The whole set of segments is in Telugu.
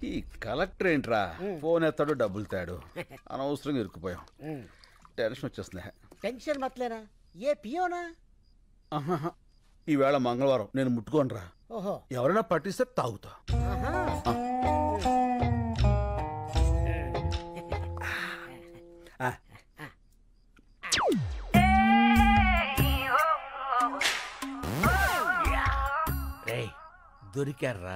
ఈ కలెక్టర్ ఏంట్రా ఫోన్ ఎత్తాడు డబ్బులు తాడు అనవసరంగా ఇరుక్కుపోయాం టెన్షన్ వచ్చేస్తుంది టెన్షన్ మతలేనా ఏ పియోనా ఈవేళ మంగళవారం నేను ముట్టుకోనరా ఓహో ఎవరైనా పట్టిస్తే తాగుతా దొరికారా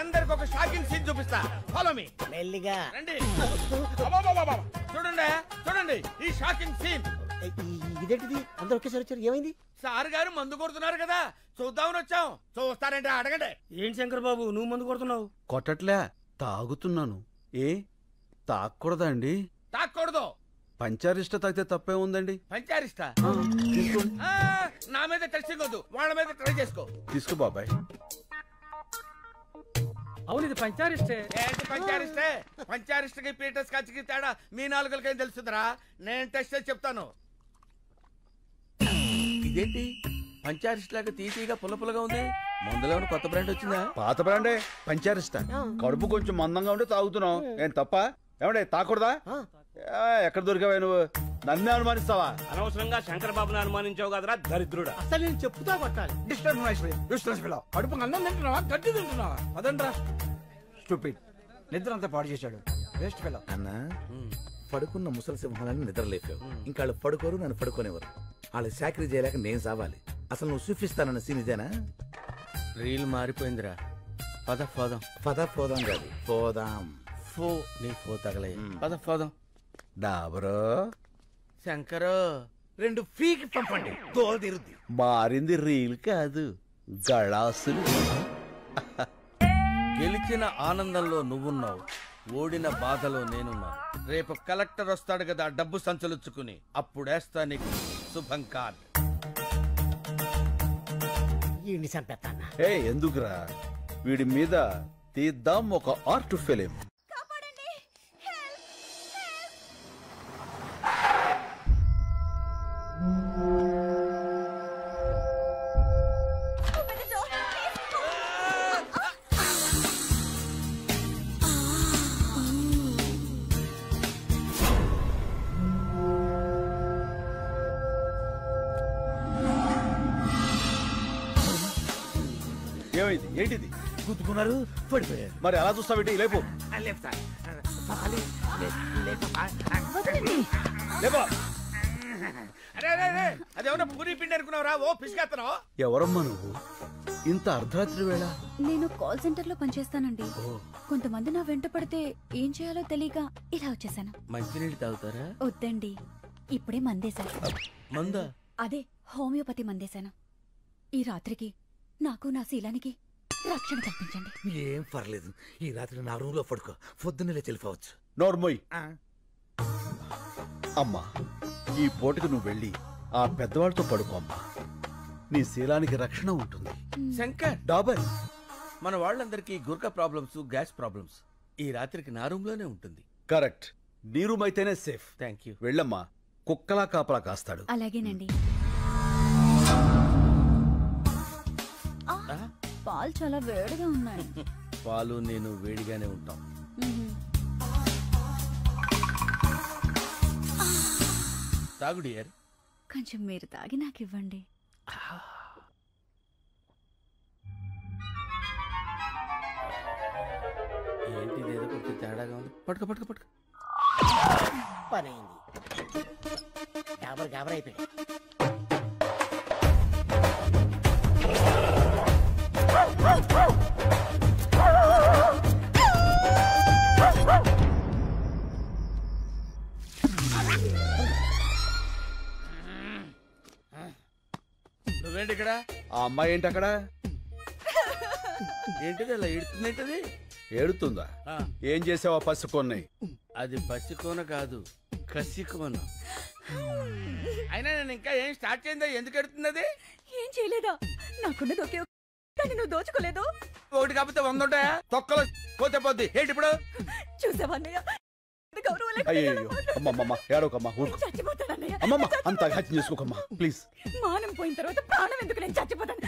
అందరికి ఒక షాకింగ్ సీన్ చూపిస్తా ఫాలో మీ మెల్లిగా రండి చూడండి చూడండి ఈ షాకింగ్ సీన్ ఇదేంటిది అందరూ ఒకేసారి వచ్చారు ఏమైంది సార్ గారు మందు కొడుతున్నారు కదా చూద్దామని వచ్చాం చూస్తారంటే అడగండి ఏంటి శంకర్ బాబు నువ్వు మందు కొడుతున్నావు కొట్టట్లే తాగుతున్నాను ఏ తాగకూడదా అండి తాకూడదు పంచారిష్ట తాగితే తప్పే ఉందండి పంచారిస్తా నా మీద టెస్టింగ్ వద్దు వాళ్ళ మీద ట్రై చేసుకో తీసుకో బాబాయ్ అవును ఇది పంచారిస్టే ఏంటి పంచారిస్టే పంచారిస్ట్కి పీటర్స్ కచ్చికి తేడా మీ నాలుగులకేం తెలుస్తుందిరా నేను టెస్ట్ చేసి చెప్తాను ఇదేంటి పంచారిస్ట్ లాగా తీసిగా పుల్లపుల్లగా ఉంది మందులో కొత్త బ్రాండ్ వచ్చిందా పాత బ్రాండే పంచారిష్ట కడుపు కొంచెం మందంగా ఉంటే తాగుతున్నాం ఏం తప్ప ఏమంటే తాకూడదా ఎక్కడ దొరికావా నువ్వు నన్నే అనుమానిస్తావా అనవసరంగా శంకర్ బాబుని అనుమానించావు కదరా దరిద్రుడా అసలు నేను చెప్పుతా కొట్టాలి కడుపు అన్నం తింటున్నావా గడ్డి తింటున్నావా అదండ్రా స్టూపిడ్ నిద్ర అంతా పాడు చేశాడు వేస్ట్ ఫెలో అన్నా పడుకున్న ముసలి సింహాలని నిద్రలేపావు ఇంకా వాళ్ళు పడుకోరు నన్ను పడుకోనివ్వరు వాళ్ళు చాకరీ చేయలేక నేను సావాలి అసలు నువ్వు చూపిస్తానన్న సీన్ ఇదేనా రీల్ మారిపోయిందిరా పద పోదాం పోదాం కాదు పోదాం ఫో నీ ఫో తగలే పద పోదాం డాబరో శంకరు 2 ఫీకి పంపండి తోలు తిరుద్ది మారింది రీల్ కాదు గళాసులు గెలిచిన ఆనందంలో నువ్వున్నావు ఓడిన బాధలో నేనున్నాను రేపు కలెక్టర్ వస్తాడు కదా డబ్బు సంచలుచ్చుకుని అప్పుడేస్తా నీకు శుభం కార్డ్ ఏ ఎందుకురా వీడి మీద తీద్దాం ఒక ఆర్ట్ ఫిలిం ఏమైంది ఏంటిది గుద్దుకున్నారు పడిపోయారు మరి అలా చూస్తావేంటి లేపు లేపో అదేమన్నా పూరి పిండి అనుకున్నావురా ఓ పిసికేస్తున్నావు ఎవరమ్మా నువ్వు ఇంత అర్ధరాత్రి వేళ నేను కాల్ సెంటర్ లో పనిచేస్తానండి కొంతమంది నా వెంట పడితే ఏం చేయాలో తెలియక ఇలా వచ్చేసాను మంచినీళ్ళు తాగుతారా వద్దండి ఇప్పుడే మందేశాను మందా అదే హోమియోపతి మందేశాను ఈ రాత్రికి నాకు నా శీలానికి రక్షణ కల్పించండి ఏం పర్లేదు ఈ రాత్రి నా రూమ్ లో పడుకో పొద్దున్నే వెళ్ళిపోవచ్చు నోర్మోయ్ అమ్మా ఈ పూటకు నువ్వు వెళ్ళి ఆ పెద్దవాళ్ళతో పడుకో అమ్మా నీ శీలానికి రక్షణ ఉంటుంది శంకర్ డాబర్ మన వాళ్ళందరికీ గుర్క ప్రాబ్లమ్స్ గ్యాస్ ప్రాబ్లమ్స్ ఈ రాత్రికి నా రూమ్ లోనే ఉంటుంది కరెక్ట్ నీ రూమ్ అయితేనే సేఫ్ థ్యాంక్ యూ వెళ్ళమ్మా కుక్కలా కాపలా కాస్తాడు అలాగేనండి పాలు చాలా వేడిగా ఉన్నాయి పాలు నేను వేడిగానే ఉంటాం తాగు డియర్ కొంచెం మీరు తాగి నాకు ఇవ్వండి ఏంటి ఏదో కొంచెం తేడాగా ఉంది పట్టుకో పట్టుకో పట్టుకో పని అయింది గాబర్ అయిపోయాడు నువ్వేంటి ఇక్కడ ఆ అమ్మాయి ఏంటి అక్కడ ఏంటిది అలా ఏడుతుందేంటది ఏడుతుందా ఏం చేసావా పసుకొన్నాయి అది పసికోన కాదు కసికోన అయినా నేను ఇంకా ఏం స్టార్ట్ చేయందా ఎందుకు ఎడుతుంది అది ఏం చేయలేదా నాకున్నది ఒకే కానీ నువ్వు దోచుకోలేదు ఒకటి కాకపోతే 100 ఉంటాయా తొక్కలో పోతే పోద్ది ఏంటి ఇప్పుడు చూసావన్నయ్య అయ్యో అమ్మమ్మ ఏడోకమ్మా ఊరుకో అమ్మమ్మ అంత హత్య చేసుకోకమ్మా ప్లీజ్ మానం పోయిన తర్వాత ప్రాణం ఎందుకు నేను చచ్చిపోతాను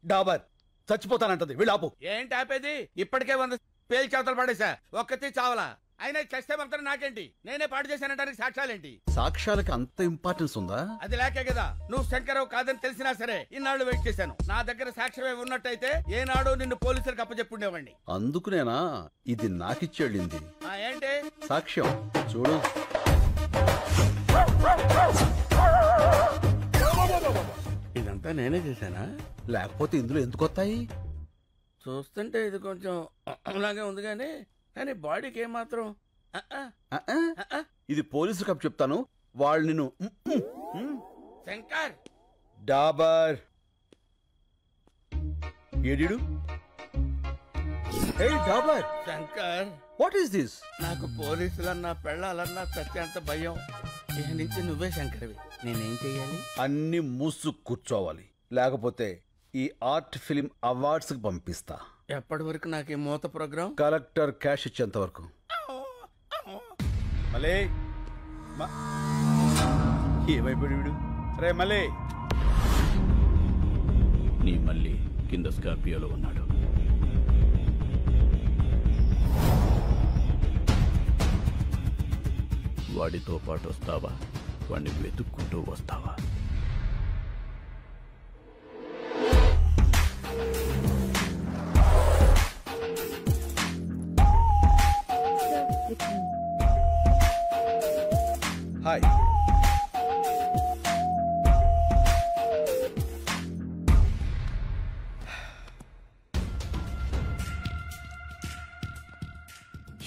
డాబర్ చచ్చిపోతానంటది. వీళ్ళు ఆపు. ఏంటి ఆపేది? ఇప్పటికే 100 పేలు చేతలు పడేసా, ఒక్కతి చావలా. అయినా చస్తే మాత్రం నాకేంటి? నేనే పాటు చేశానంటానికి సాక్ష్యాలేంటి? సాక్ష్యాలకి అంత ఇంపార్టెన్స్ ఉందా? అది లేకే కదా నువ్వు శంకరరావు కాదని తెలిసినా సరే ఇన్నాళ్ళు వెయిట్ చేశాను. నా దగ్గర సాక్ష్యమే ఉన్నట్టయితే ఏనాడు నిన్ను పోలీసులకు అప్పచెప్పుండేవాడిని. అందుకునేనా ఇది నాకిచ్చేళ్ళింది ఏంటి సాక్ష్యం? చూడు. ఇదంతా నేనే చేశానా? లేకపోతే ఇందులో ఎందుకు వస్తాయి? చూస్తుంటే ఇది కొంచెం అలాగే ఉంది కానీ బాడీకి ఏమాత్రం ఇది పోలీసు కప్ చెప్తాను. వాళ్ళు నిన్ను శంకర్ డాబర్ ఏడిడు. ఏ Dabar Shankar, what is this? నాకు పోలీసులన్నా పెళ్ళాలన్నా సత్యంత భయం. ఇక నుంచి నువ్వే శంకర్వి. నేనేం చెయ్యాలి? అన్ని మూసు కూర్చోవాలి, లేకపోతే ఈ ఆర్ట్ ఫిలిం అవార్డ్స్ కి పంపిస్తా. ఎప్పటి వరకు నాకు ఈ మూత ప్రోగ్రాం? కలెక్టర్ క్యాష్ ఇచ్చేంత వరకు. మళ్ళీ ఏమైపోయాడు వీడు? రే మళ్ళీ నీ మళ్ళీ కింద స్కార్పియోలో ఉన్నాడు. వాడితో పాటు వస్తావా? వాడిని వెతుక్కుంటూ వస్తావా? హాయ్.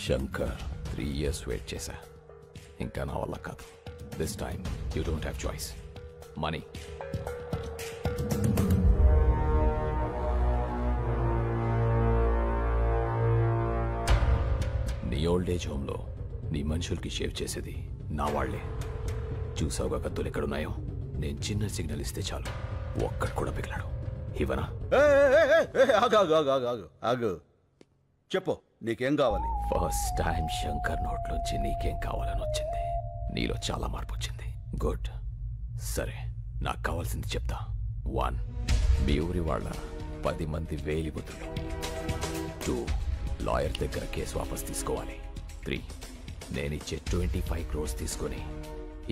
శంకర్ 3 years వెయిట్ చేశా. ఇంకా నా వల్ల కాదు. This time you don't have choice. Money. నీ ఓల్డ్ ఏజ్ హోమ్లో నీ మనుషులకి షేవ్ చేసేది నా వాళ్లే. చూసావుగా కత్తులు ఎక్కడున్నాయో? నేను చిన్న సిగ్నల్ ఇస్తే చాలు, ఒక్కడు కూడా పిగిలాడు. ఇవనా? ఆగు, చెప్పు నీకేం కావాలి? ఫస్ట్ టైం శంకర్ నోట్లోంచి నీకేం కావాలని వచ్చింది. నీలో చాలా మార్పు వచ్చింది. గుడ్. సరే, నాకు కావాల్సింది చెప్తా. 1, మీ ఊరి వాళ్ళ 10 మంది వేలిబుతులు. 2, లాయర్ దగ్గర కేసు వాపస్ తీసుకోవాలి. 3, నేనిచ్చే 25 crores తీసుకొని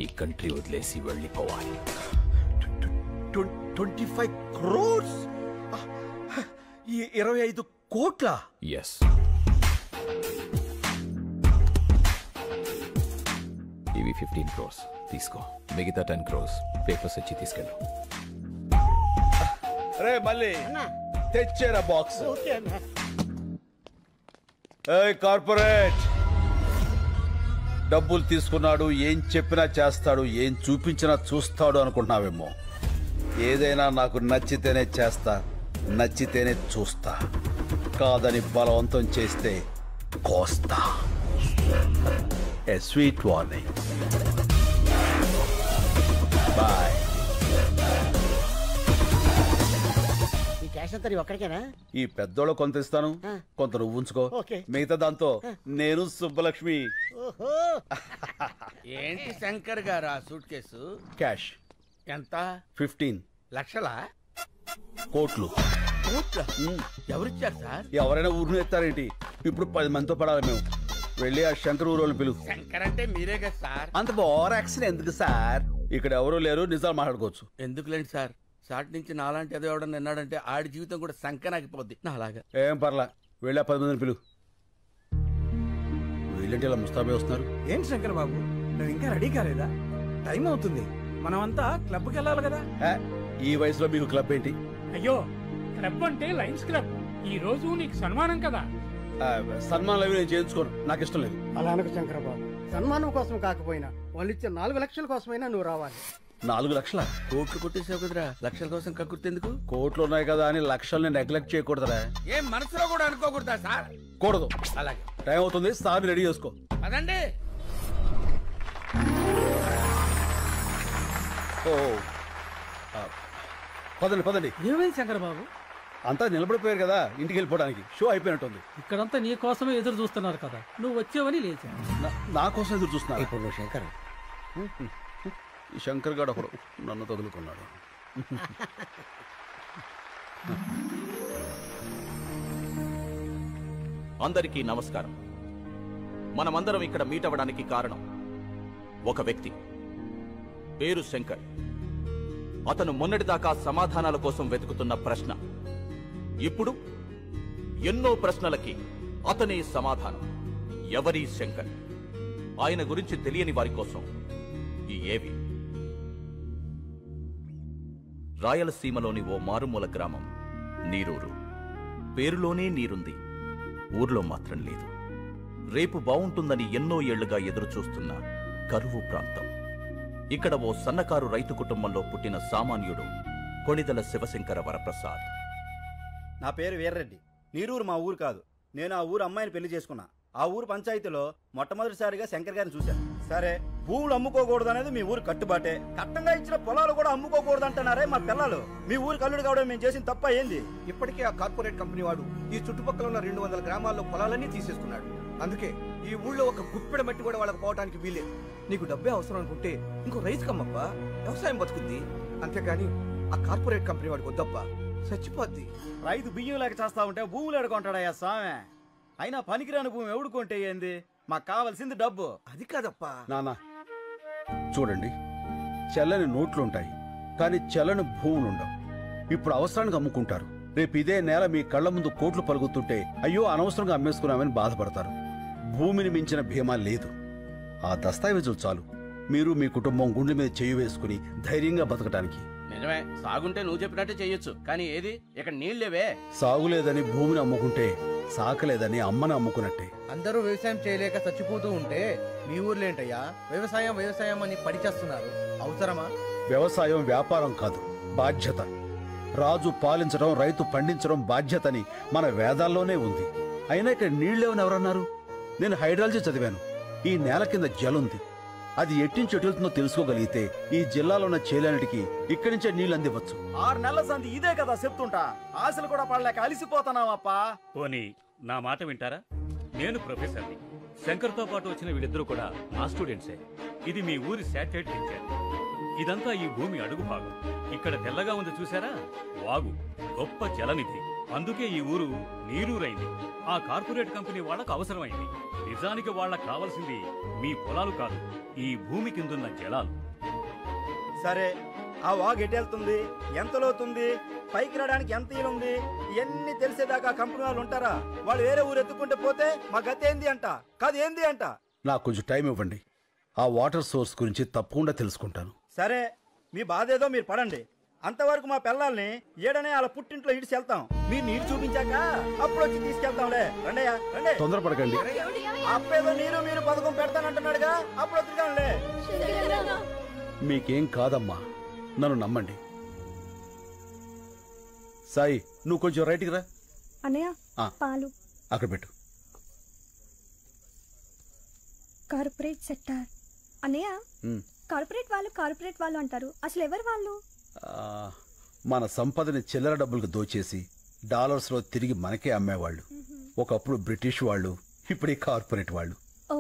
ఈ కంట్రీ వదిలేసి వెళ్ళిపోవాలి. 25 crores? 25 కోట్ల? ఎస్. ఇవి 15 crores తీసుకో. మిగతా 10 crores పేపర్స్ వచ్చి తీసుకెళ్ళు. రే మళ్ళీ తెచ్చేరా బాక్స్. కార్పొరేట్ డబ్బులు తీసుకున్నాడు, ఏం చెప్పినా చేస్తాడు, ఏం చూపించినా చూస్తాడు అనుకుంటున్నావేమో. ఏదైనా నాకు నచ్చితేనే చేస్తా, నచ్చితేనే చూస్తా. కాదని బలవంతం చేస్తే కోస్తా. ఏ స్వీట్ వార్నింగ్. బాయ్. ఈ క్యాష్ అంతా నీ ఒక్కడికేనా? ఈ పెద్దోళ్ళు కొంత ఇస్తాను, కొంత నువ్వు ఉంచుకో. మిగతా దాంతో నేను సుబ్బలక్ష్మి. ఏంటి శంకర్ గారు ఆ సూట్ కేసు? క్యాష్ ఎంత? 15 లక్షలా? కోట్లు. ఎవరిచ్చారు సార్? ఎవరైనా ఊరిని ఎత్తారేంటి? ఇప్పుడు 10 మందితో పడాలి మేము. వెళ్ళి ఆ శంకర్ ఊరోళ్ళు పిలు. శంకర్ అంటే మీరే కదా సార్. అంత ఓవర్ యాక్షన్ ఎందుకు సార్? ఇక్కడ ఎవరు లేరు, నిజాలు మాట్లాడుకోవచ్చు. ఎందుకులేండి సార్, సాటి నుంచి నాలాంటి ఏదో ఎవడన్నా విన్నాడంటే ఆడి జీవితం కూడా సంకనాగిపోద్ది. నాలాగా. ఏం పర్లా, వెళ్ళి ఆ 10 మందిని పిలు. వీళ్ళంటే ఇలా ముస్తాబే వస్తున్నారు. ఏంటి శంకర్ బాబు, నువ్వు ఇంకా రెడీ కాలేదా? టైం అవుతుంది. మనమంతా క్లబ్కి వెళ్ళాలి కదా. ఈ వయసులో మీకు క్లబ్ ఏంటి? అయ్యో, క్లబ్ అంటే లయన్స్ క్లబ్. ఈ రోజు నీకు సన్మానం కదా. సన్మానాలు అవి నేను చేయించుకోను, నాకు ఇష్టం లేదు. అలా అనకు శంకరబాబు. సన్మానం కోసం కాకపోయినా వాళ్ళు ఇచ్చే 4 లక్షల కోసమైనా నువ్వు రావాలి. 4 లక్షల? కోట్లు కొట్టేసావు కదరా, లక్షల కోసం కక్కుర్తెందుకు? కోట్లు ఉన్నాయి కదా అని లక్షల్ని నెగ్లెక్ట్ చేయకూడదురా. ఏం మనసులో కూడా అనుకోకూడదా సార్? కూడదు. అలాగే. టైం అవుతుంది, సార్ రెడీ చేసుకో. అదండి. పదండి పదండి. ఏమైంది శంకర్ బాబు? అంతా నిలబడిపోయారు కదా, ఇంటికి వెళ్ళిపోవడానికి. షో అయిపోయినట్టుంది. ఇక్కడంతా నీ కోసమే ఎదురు చూస్తున్నారు కదా, నువ్వు వచ్చావని లేచా. నా కోసం ఎదురు చూస్తున్నా. ఇప్పుడు నువ్వు శంకర్. ఈ శంకర్ గారు ఒకడు నన్ను తగులుకున్నాడు. అందరికీ నమస్కారం. మనమందరం ఇక్కడ మీట్ అవ్వడానికి కారణం ఒక వ్యక్తి, పేరు శంకర్. అతను మొన్నటిదాకా సమాధానాల కోసం వెతుకుతున్న ప్రశ్న, ఇప్పుడు ఎన్నో ప్రశ్నలకి అతనే సమాధానం. ఎవరి శంకర్? ఆయన గురించి తెలియని వారి కోసం ఈ ఏవి. రాయలసీమలోని ఓ మారుమూల గ్రామం నీరూరు. పేరులోనే నీరుంది, ఊర్లో మాత్రం లేదు. రేపు బావుంటుందని ఎన్నో ఏళ్లుగా ఎదురుచూస్తున్న కరువు ప్రాంతం. ఇక్కడ ఓ సన్నకారు రైతు కుటుంబంలో పుట్టిన సామాన్యుడు కొణిదల శివశంకర వరప్రసాద్. నా పేరు వీర్రెడ్డి. నీరూరు మా ఊరు కాదు. నేను ఆ ఊరు అమ్మాయిని పెళ్లి చేసుకున్నా. ఆ ఊరు పంచాయతీలో మొట్టమొదటిసారిగా శంకర్ గారిని చూశాను. సరే, భూములు అమ్ముకోకూడదు అనేది మీ ఊరు కట్టుబాటే. కట్టంగా ఇచ్చిన పొలాలు కూడా అమ్ముకోకూడదు అంటున్నారే మా పిల్లలు. మీ ఊరు కల్లుడు కావడం మేము చేసిన తప్ప ఏంది? ఇప్పటికే ఆ కార్పొరేట్ కంపెనీ వాడు ఈ చుట్టుపక్కల ఉన్న 200 గ్రామాల్లో పొలాలన్నీ తీసేసుకున్నాడు. అందుకే ఈ ఊళ్ళో ఒక గుప్పెడ మట్టి కూడా వాళ్ళకి పోవడానికి వీలేదు. నీకు డబ్బే అవసరం అనుకుంటే ఇంకో రైతు కమ్మప్పా, వ్యవసాయం బతుకుద్ది. అంతేగాని ఆ కార్పొరేట్ కంపెనీ వాడికి వద్దప్పా, చచ్చిపోద్ది. రైతు బియ్యం లేక చేస్తా ఉంటే భూములు ఎడుకుంటాడయ్యా స్వామి. అయినా పనికిరాని భూమి ఎవడుకుంటే ఏంది? మాకు కావాల్సింది డబ్బు. అది కాదప్పా. నానా చూడండి, చెల్లని నోట్లుంటాయి కానీ చెల్లని భూములుండవు. ఇప్పుడు అవసరానికి అమ్ముకుంటారు. రేపు ఇదే నేల మీ కళ్ల ముందు కోట్లు పలుకుతుంటే అయ్యో అనవసరంగా అమ్మేసుకున్నామని బాధపడతారు. భూమిని మించిన భీమా లేదు. ఆ దస్తావేజులు చాలు మీరు మీ కుటుంబం గుండె మీద చెయ్యి వేసుకుని ధైర్యంగా బతకటానికి. నిజమే, సాగుంటే నువ్వు చెప్పినట్టే చెయ్యొచ్చు. కానీ ఏది ఇక్కడ నీళ్లేవే. సాగులేదని భూమిని అమ్ముకుంటే సాకలేదని అమ్మని అమ్ముకున్నట్టే. అందరూ వ్యవసాయం చేయలేక చచ్చిపోతూ ఉంటే మీ ఊర్లో ఏంటయ్యా వ్యవసాయం వ్యవసాయం అని పడిచేస్తున్నారు? అవసరమా? వ్యవసాయం వ్యాపారం కాదు, బాధ్యత. రాజు పాలించడం, రైతు పండించడం బాధ్యతని మన వేదాల్లోనే ఉంది. అయినా ఇక్కడ నీళ్లేవని ఎవరన్నారు? నేను హైడ్రాలజీ చదివాను. ఈ నేల కింద జలుంది. అది ఎట్టించి ఎటుతుందో తెలుసుకోగలిగితే ఈ జిల్లాలో ఉన్న చేలన్నిటికీ ఇక్కడి నుంచే నీళ్లు అందివచ్చు. 6 నెలల సంది ఇదే కదా చెప్తుంటా. ఆశలు కూడా పడలేక అలిసిపోతున్నావప్పా. పోనీ నా మాట వింటారా? నేను ప్రొఫెసర్ని. శంకర్తో పాటు వచ్చిన వీళ్ళిద్దరూ కూడా నా స్టూడెంట్సే. ఇది మీ ఊరి శాటిలైట్ పిక్చర్. ఇదంతా ఈ భూమి అడుగు భాగం. ఇక్కడ తెల్లగా ఉంది చూసారా? వాగు, గొప్ప జలనిధి. అందుకే ఈ ఊరు నీరూరైంది. ఆ కార్పొరేట్ కంపెనీ వాళ్ళకు అవసరమైంది. నిజానికి వాళ్ళకు కావాల్సింది మీ పొలాలు కాదు, ఈ భూమి కిందున్న జలాలు. సరే, ఆ వాగు ఎటెళ్తుంది, ఎంత లోతుంది, పైకి రావడానికి ఎంత ఈలుంది, ఇవన్నీ తెలిసేదాకా కంపెనీ వాళ్ళు ఉంటారా? వాళ్ళు వేరే ఊరు ఎత్తుకుంటే పోతే మా గతి ఏంది అంట, కాదు ఏంది అంట. నాకు కొంచెం టైం ఇవ్వండి. ఆ వాటర్ సోర్స్ గురించి తప్పకుండా తెలుసుకుంటాను. సరే, మీ బాధ ఏదో మీరు పడండి. అంతవరకు మా పిల్లల్ని ఏడనే వాళ్ళ పుట్టింట్లో ఇడిచి వెళ్తాం. మీరు నీరు చూపించాక అప్పుడు వచ్చి తీసుకెళ్తాంలే. రండయ్యా రండి. తొందరపడకండి. అప్పేదో నీరు మీరు పథకం పెడతానంటున్నాడుగా, అప్పుడు వద్దుగానే. మీకేం కాదమ్మా, నన్ను నమ్మండి. సాయి, నువ్వు కొంచెం రైట్కి రా. అన్నయ్య, పాలు అక్కడ పెట్టు. Corporate sector. అన్నయ్య, కార్పొరేట్ వాళ్ళు అంటారు. అసలు ఎవరు వాళ్ళు? మన సంపదని చిల్లర డబ్బులకు దోచేసి డాలర్స్ లో తిరిగి మనకే అమ్మేవాళ్ళు. ఒకప్పుడు బ్రిటిష్ వాళ్ళు, ఇప్పుడు ఈ కార్పొరేట్ వాళ్ళు. ఓ,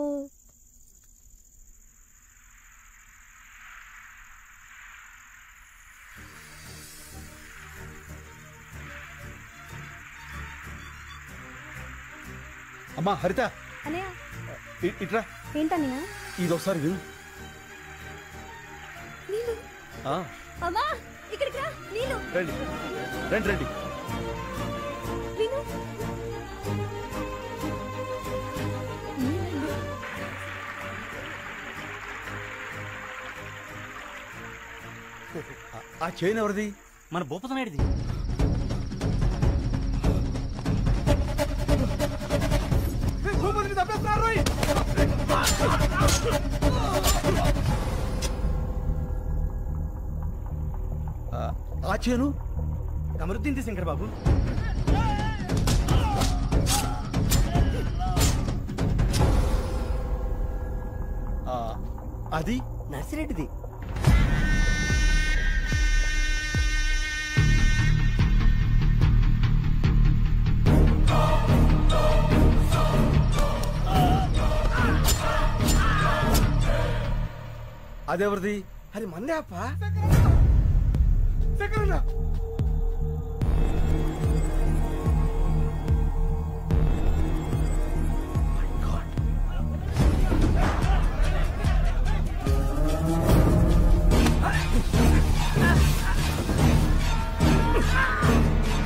అమ్మా హరిత, అన్నయ్య ఇట్రా. ఏంటన్నయ్య? ఇదొకసారి విను. నీళ్ళు. అమ్మా, ఇక్కడికి రా. నీళ్ళు. రండి రండి రండి. విను. ఆ చైన్ ఎవరిది? మన భూపతనాయుడిది. ఆ చేను కమరుద్దీన్ శంకర్ బాబు. అది నర్సిరెడ్డిది. అదెవరిది? అది మందే అప్ప.